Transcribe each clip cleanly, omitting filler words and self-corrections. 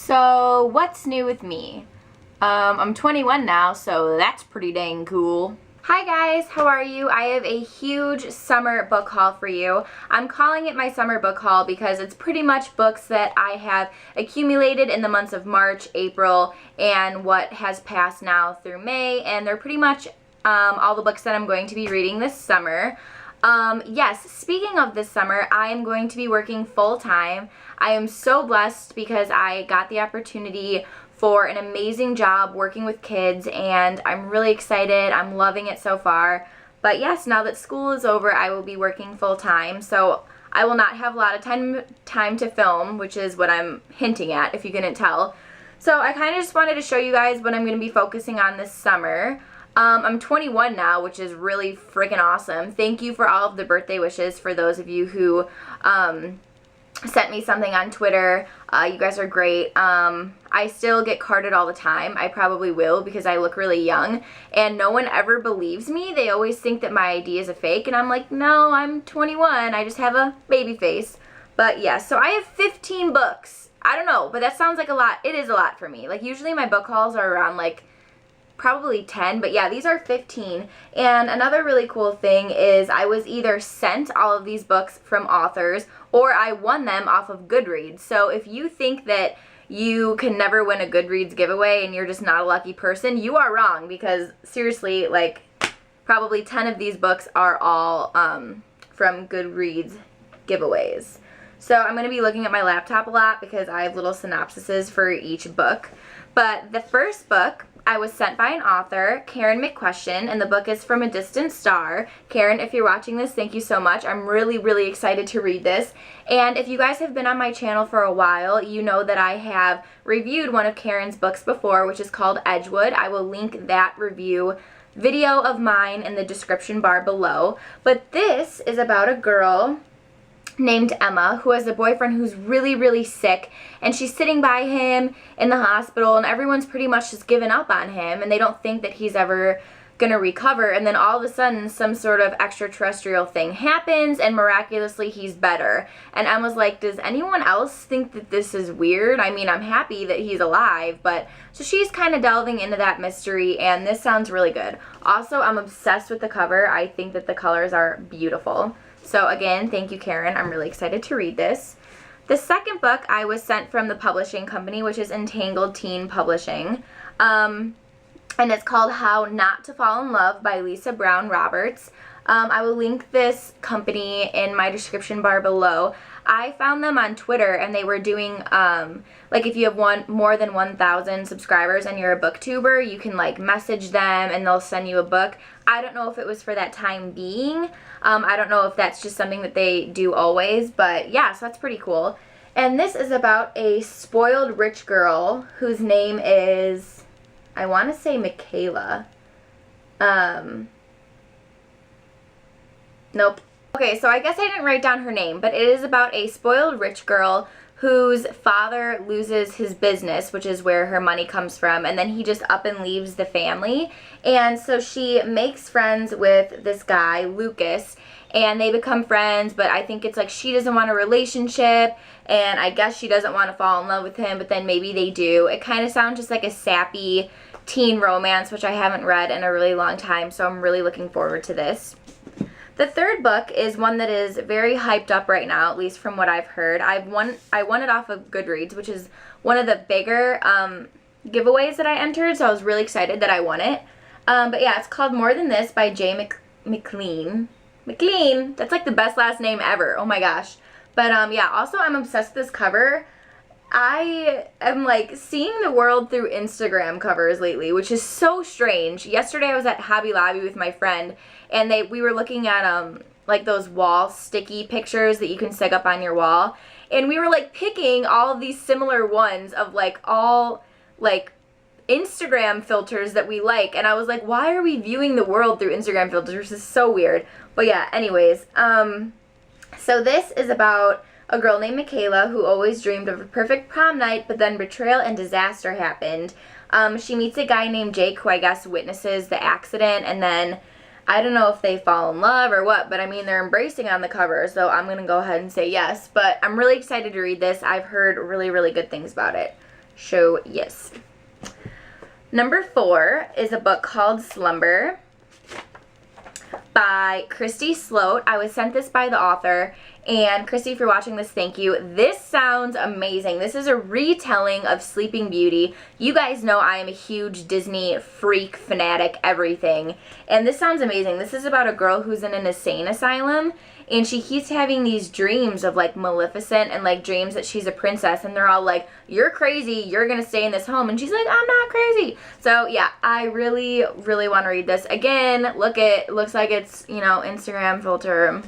So, what's new with me? I'm 21 now, so that's pretty dang cool. Hi guys, how are you? I have a huge summer book haul for you. I'm calling it my summer book haul because it's pretty much books that I have accumulated in the months of March, April, and what has passed now through May, and they're pretty much all the books that I'm going to be reading this summer. Yes, speaking of this summer, I am going to be working full-time. I am so blessed because I got the opportunity for an amazing job working with kids, and I'm really excited. I'm loving it so far. But yes, now that school is over, I will be working full-time, so I will not have a lot of time to film, which is what I'm hinting at, if you couldn't tell. So I kind of just wanted to show you guys what I'm going to be focusing on this summer. I'm 21 now, which is really freaking awesome. Thank you for all of the birthday wishes for those of you who sent me something on Twitter. You guys are great. I still get carded all the time. I probably will because I look really young, and no one ever believes me. They always think that my ID is a fake, and I'm like, no, I'm 21. I just have a baby face. But yeah, so I have 15 books. I don't know, but that sounds like a lot. It is a lot for me. Like, usually my book hauls are around like probably 10, but yeah, these are 15. And another really cool thing is I was either sent all of these books from authors or I won them off of Goodreads. So if you think that you can never win a Goodreads giveaway and you're just not a lucky person, you are wrong, because seriously, like, probably 10 of these books are all from Goodreads giveaways. So I'm going to be looking at my laptop a lot because I have little synopsises for each book. But the first book I was sent by an author, Karen McQuestion, and the book is From a Distant Star. Karen, if you're watching this, thank you so much. I'm really, really excited to read this. And if you guys have been on my channel for a while, you know that I have reviewed one of Karen's books before, which is called Edgewood. I will link that review video of mine in the description bar below. But this is about a girl named Emma who has a boyfriend who's really, really sick, and she's sitting by him in the hospital, and everyone's pretty much just given up on him, and they don't think that he's ever gonna recover. And then all of a sudden some sort of extraterrestrial thing happens, and miraculously he's better. And Emma's like, does anyone else think that this is weird? I mean, I'm happy that he's alive. But so she's kind of delving into that mystery, and this sounds really good. Also, I'm obsessed with the cover. I think that the colors are beautiful. So again, thank you, Karen. I'm really excited to read this. The second book I was sent from the publishing company, which is Entangled Teen Publishing. And it's called How Not to Fall in Love by Lisa Brown Roberts. I will link this company in my description bar below. I found them on Twitter, and they were doing, like, if you have more than 1,000 subscribers and you're a booktuber, you can, like, message them and they'll send you a book. I don't know if it was for that time being. I don't know if that's just something that they do always, but yeah, so that's pretty cool. And this is about a spoiled rich girl whose name is, I want to say Michaela. Nope. Okay, so I guess I didn't write down her name, but it is about a spoiled rich girl whose father loses his business, which is where her money comes from, and then he just up and leaves the family. And so she makes friends with this guy, Lucas, and they become friends, but I think it's like she doesn't want a relationship, and I guess she doesn't want to fall in love with him, but then maybe they do. It kind of sounds just like a sappy teen romance, which I haven't read in a really long time, so I'm really looking forward to this. The third book is one that is very hyped up right now, at least from what I've heard. I won it off of Goodreads, which is one of the bigger giveaways that I entered, so I was really excited that I won it. But yeah, it's called More Than This by Jay McLean. McLean, that's like the best last name ever. Oh my gosh. But yeah, also I'm obsessed with this cover. I am like seeing the world through Instagram covers lately, which is so strange. Yesterday I was at Hobby Lobby with my friend, and we were looking at like those wall sticky pictures that you can stick up on your wall, and we were like picking all of these similar ones of like all like Instagram filters that we like, and I was like, why are we viewing the world through Instagram filters? This is so weird. But yeah, anyways, so this is about a girl named Michaela who always dreamed of a perfect prom night, but then betrayal and disaster happened. She meets a guy named Jake who I guess witnesses the accident, and then I don't know if they fall in love or what, but I mean, they're embracing on the cover, so I'm going to go ahead and say yes. But I'm really excited to read this. I've heard really, really good things about it. So yes. Number 4 is a book called Slumber by Christy Sloat. I was sent this by the author, and Christy, if you're watching this, thank you. This sounds amazing. This is a retelling of Sleeping Beauty. You guys know I am a huge Disney freak, fanatic, everything, and this sounds amazing. This is about a girl who's in an insane asylum, and she keeps having these dreams of like Maleficent and like dreams that she's a princess, and they're all like, you're crazy, you're gonna stay in this home, and she's like, I'm not crazy. So yeah, I really want to read this. Again, looks like it's, you know, Instagram filter.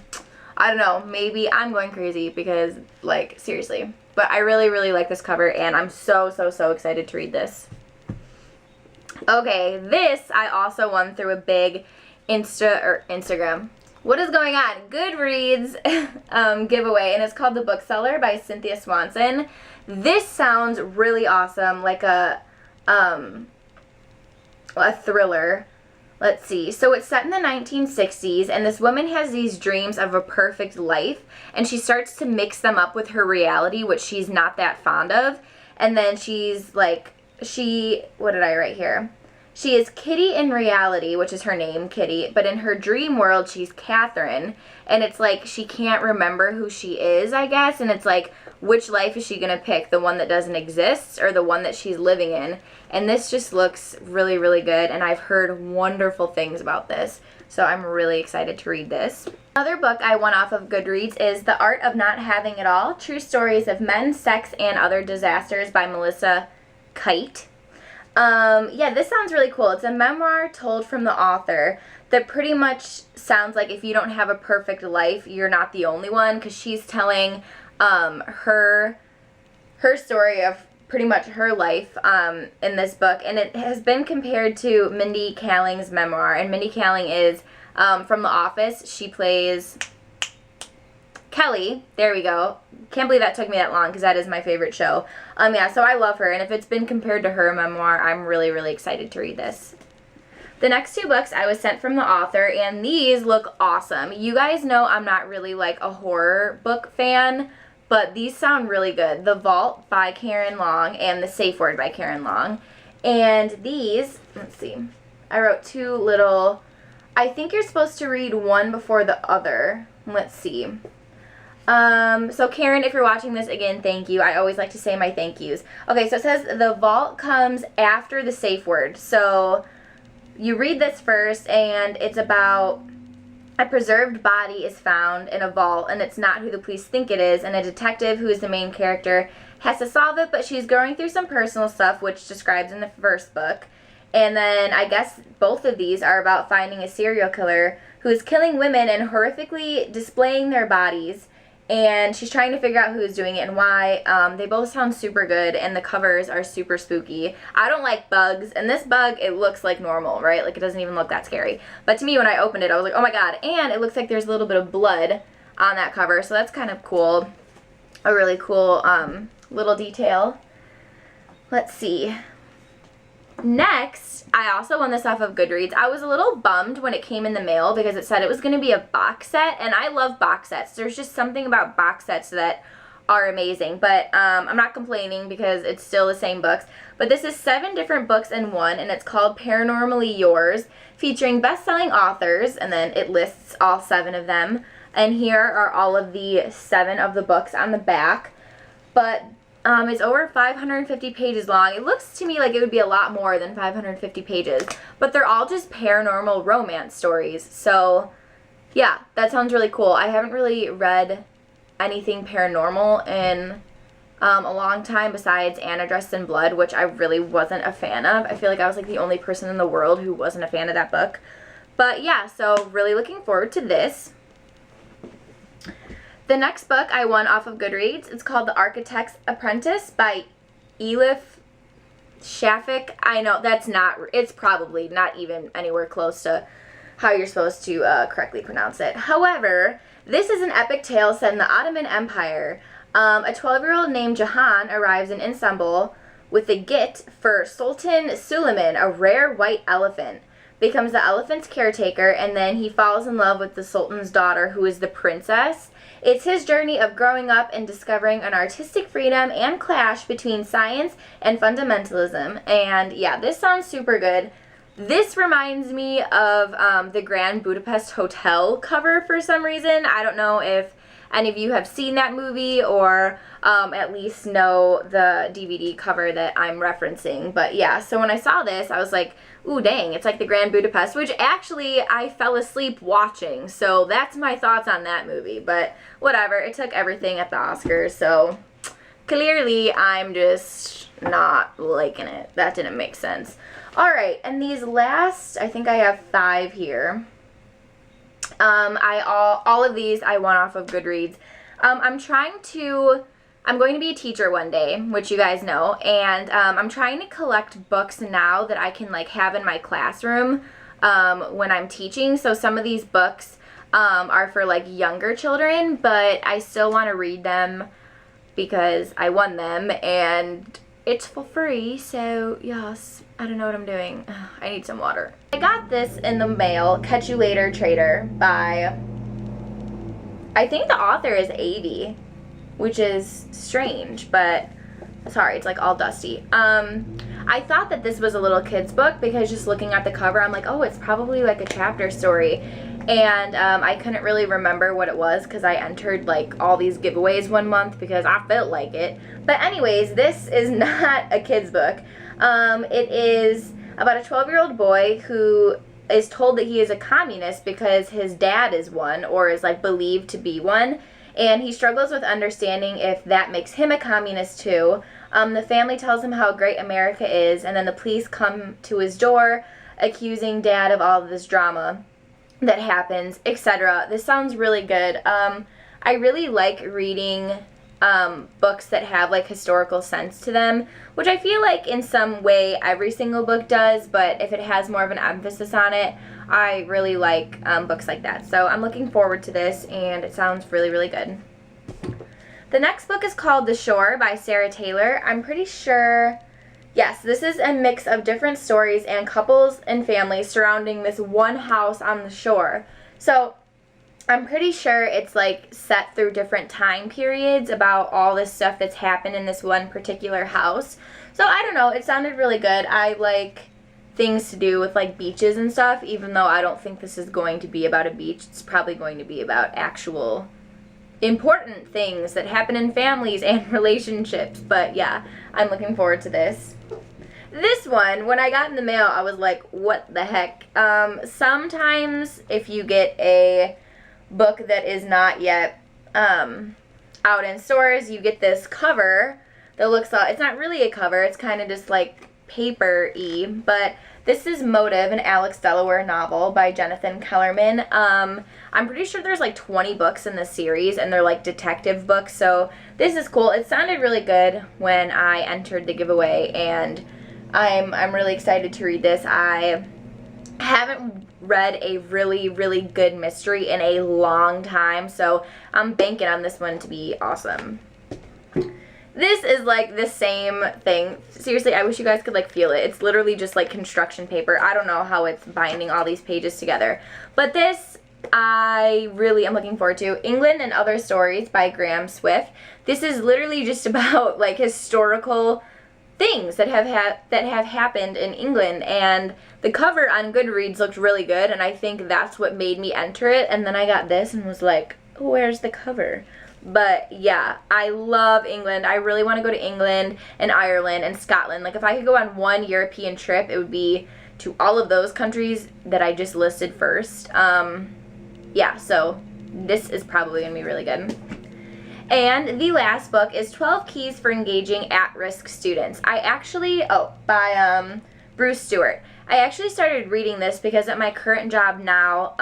I don't know, maybe I'm going crazy because, like, seriously. But I really like this cover, and I'm so excited to read this. Okay, this I also won through a big Instagram. What is going on? Goodreads giveaway, and it's called The Bookseller by Cynthia Swanson. This sounds really awesome, like a thriller. Let's see. So it's set in the 1960s, and this woman has these dreams of a perfect life, and she starts to mix them up with her reality, which she's not that fond of. And then she's like, what did I write here? She is Kitty in reality, which is her name, Kitty, but in her dream world, she's Catherine, and it's like she can't remember who she is, I guess, and it's like, which life is she going to pick, the one that doesn't exist or the one that she's living in? And this just looks really good, and I've heard wonderful things about this, so I'm really excited to read this. Another book I won off of Goodreads is The Art of Not Having It All, True Stories of Men, Sex, and Other Disasters by Melissa Kite. Yeah, this sounds really cool. It's a memoir told from the author that pretty much sounds like if you don't have a perfect life, you're not the only one, because she's telling her story of pretty much her life in this book, and it has been compared to Mindy Kaling's memoir. And Mindy Kaling is from The Office. She plays Kelly. There we go. Can't believe that took me that long, because that is my favorite show. Yeah, so I love her, and if it's been compared to her memoir, I'm really excited to read this. The next 2 books I was sent from the author, and these look awesome. You guys know I'm not really like a horror book fan, but these sound really good. The Vault by Karen Long and The Safe Word by Karen Long. And these, let's see, I wrote 2 little, I think you're supposed to read one before the other. Let's see. So Karen, if you're watching this, again, thank you. I always like to say my thank yous. Okay, so it says The Vault comes after The Safe Word. So you read this first, and it's about a preserved body is found in a vault, and it's not who the police think it is, and a detective, who is the main character, has to solve it, but she's going through some personal stuff, which describes in the first book. And then I guess both of these are about finding a serial killer who is killing women and horrifically displaying their bodies, and she's trying to figure out who is doing it and why. They both sound super good, and the covers are super spooky. I don't like bugs, and this bug, it looks like normal, right? Like, it doesn't even look that scary. But to me, when I opened it, I was like, oh my god. And it looks like there's a little bit of blood on that cover, so that's kind of cool. A really cool little detail. Let's see. Next, I also won this off of Goodreads. I was a little bummed when it came in the mail because it said it was going to be a box set, and I love box sets. There's just something about box sets that are amazing, but I'm not complaining because it's still the same books. But this is 7 different books in one, and it's called Paranormally Yours, featuring best-selling authors, and then it lists all 7 of them. And here are all of the 7 of the books on the back. But it's over 550 pages long. It looks to me like it would be a lot more than 550 pages, but they're all just paranormal romance stories. So yeah, that sounds really cool. I haven't really read anything paranormal in a long time besides Anna Dressed in Blood, which I really wasn't a fan of. I feel like I was like the only person in the world who wasn't a fan of that book. But yeah, so really looking forward to this. The next book I won off of Goodreads, it's called The Architect's Apprentice by Elif Shafik. I know it's probably not even anywhere close to how you're supposed to correctly pronounce it. However, this is an epic tale set in the Ottoman Empire. A 12-year-old named Jahan arrives in Istanbul with a gift for Sultan Suleiman, a rare white elephant. becomes the elephant's caretaker, and then he falls in love with the sultan's daughter, who is the princess. It's his journey of growing up and discovering an artistic freedom and clash between science and fundamentalism. And yeah, this sounds super good. This reminds me of the Grand Budapest Hotel cover for some reason. I don't know if any of you have seen that movie or at least know the DVD cover that I'm referencing. But yeah, so when I saw this, I was like, ooh, dang, it's like the Grand Budapest, which actually I fell asleep watching. So that's my thoughts on that movie. But whatever, it took everything at the Oscars. So clearly I'm just not liking it. That didn't make sense. All right, and these last, I think I have 5 here. All of these I won off of Goodreads. I'm going to be a teacher one day, which you guys know, and I'm trying to collect books now that I can like have in my classroom when I'm teaching. So some of these books are for like younger children, but I still want to read them because I won them and it's for free. So yes, I don't know what I'm doing. I need some water. I got this in the mail, Catch You Later Trader, by, I think the author is Avie, which is strange, but sorry, it's like all dusty. I thought that this was a little kid's book because just looking at the cover, I'm like, oh, it's probably like a chapter story. And I couldn't really remember what it was because I entered like all these giveaways one month because I felt like it. But anyways, this is not a kid's book. It is about a 12-year-old boy who is told that he is a communist because his dad is one, or is like believed to be one, and he struggles with understanding if that makes him a communist too. The family tells him how great America is, and then the police come to his door accusing dad of all of this drama that happens, etc. This sounds really good. I really like reading books that have like historical sense to them, which I feel like in some way every single book does, but if it has more of an emphasis on it, I really like books like that. So I'm looking forward to this, and it sounds really, really good. The next book is called The Shore by Sarah Taylor. I'm pretty sure, yes, this is a mix of different stories and couples and families surrounding this one house on the shore. So I'm pretty sure it's like set through different time periods about all this stuff that's happened in this one particular house. So I don't know, it sounded really good. I like things to do with like beaches and stuff, even though I don't think this is going to be about a beach. It's probably going to be about actual important things that happen in families and relationships. But yeah, I'm looking forward to this. This one, when I got in the mail, I was like, what the heck? Sometimes if you get a book that is not yet out in stores, you get this cover that looks like, it's not really a cover, it's kind of just like paper-y, but this is Motive, an Alex Delaware novel by Jonathan Kellerman. I'm pretty sure there's like 20 books in this series, and they're like detective books, so this is cool. It sounded really good when I entered the giveaway, and I'm really excited to read this. I haven't read a really, really good mystery in a long time, so I'm banking on this one to be awesome. This is like the same thing. Seriously, I wish you guys could like feel it. It's literally just like construction paper. I don't know how it's binding all these pages together. But this I really am looking forward to. England and Other Stories by Graham Swift. This is literally just about like historical things that have happened in England, and the cover on Goodreads looked really good, and I think that's what made me enter it. And then I got this and was like, where's the cover? But yeah, I love England. I really want to go to England and Ireland and Scotland. Like if I could go on one European trip, it would be to all of those countries that I just listed first. Yeah, so this is probably going to be really good. And the last book is 12 Keys for Engaging At-Risk Students. By Bruce Stewart. I actually started reading this because at my current job now,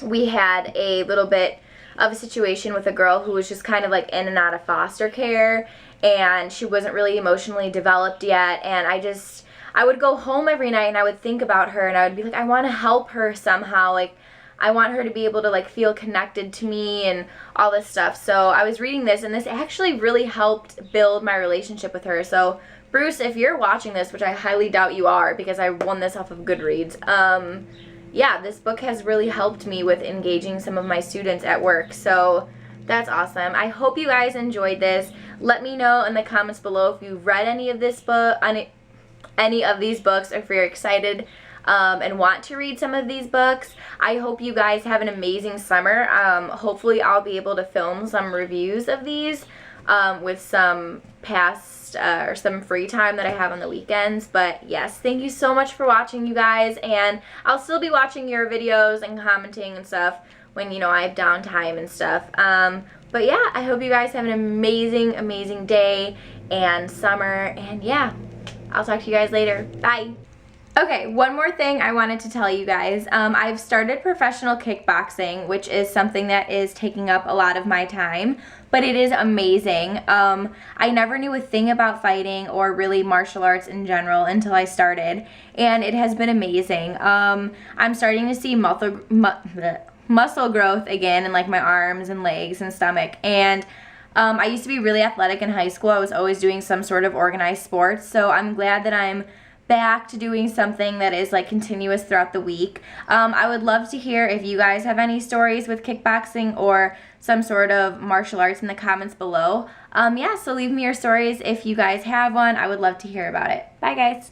we had a little bit of a situation with a girl who was just kind of like in and out of foster care, and she wasn't really emotionally developed yet, and I would go home every night and I would think about her, and I would be like, I want to help her somehow, like I want her to be able to like feel connected to me and all this stuff. So I was reading this, and this actually really helped build my relationship with her. So Bruce, if you're watching this, which I highly doubt you are because I won this off of Goodreads, yeah, this book has really helped me with engaging some of my students at work, so that's awesome. I hope you guys enjoyed this. Let me know in the comments below if you've read any of this book, any of these books, or if you're excited and want to read some of these books. I hope you guys have an amazing summer. Hopefully I'll be able to film some reviews of these with some past or some free time that I have on the weekends. But yes, thank you so much for watching, you guys, and I'll still be watching your videos and commenting and stuff when, you know, I have downtime and stuff. But yeah, I hope you guys have an amazing day and summer, and yeah, I'll talk to you guys later. Bye. Okay, one more thing I wanted to tell you guys. I've started professional kickboxing, which is something that is taking up a lot of my time, but it is amazing. I never knew a thing about fighting or really martial arts in general until I started, and it has been amazing. I'm starting to see muscle growth again in like my arms and legs and stomach, and I used to be really athletic in high school. I was always doing some sort of organized sports, so I'm glad that I'm back to doing something that is like continuous throughout the week. I would love to hear if you guys have any stories with kickboxing or some sort of martial arts in the comments below. Yeah, so leave me your stories if you guys have one. I would love to hear about it. Bye, guys.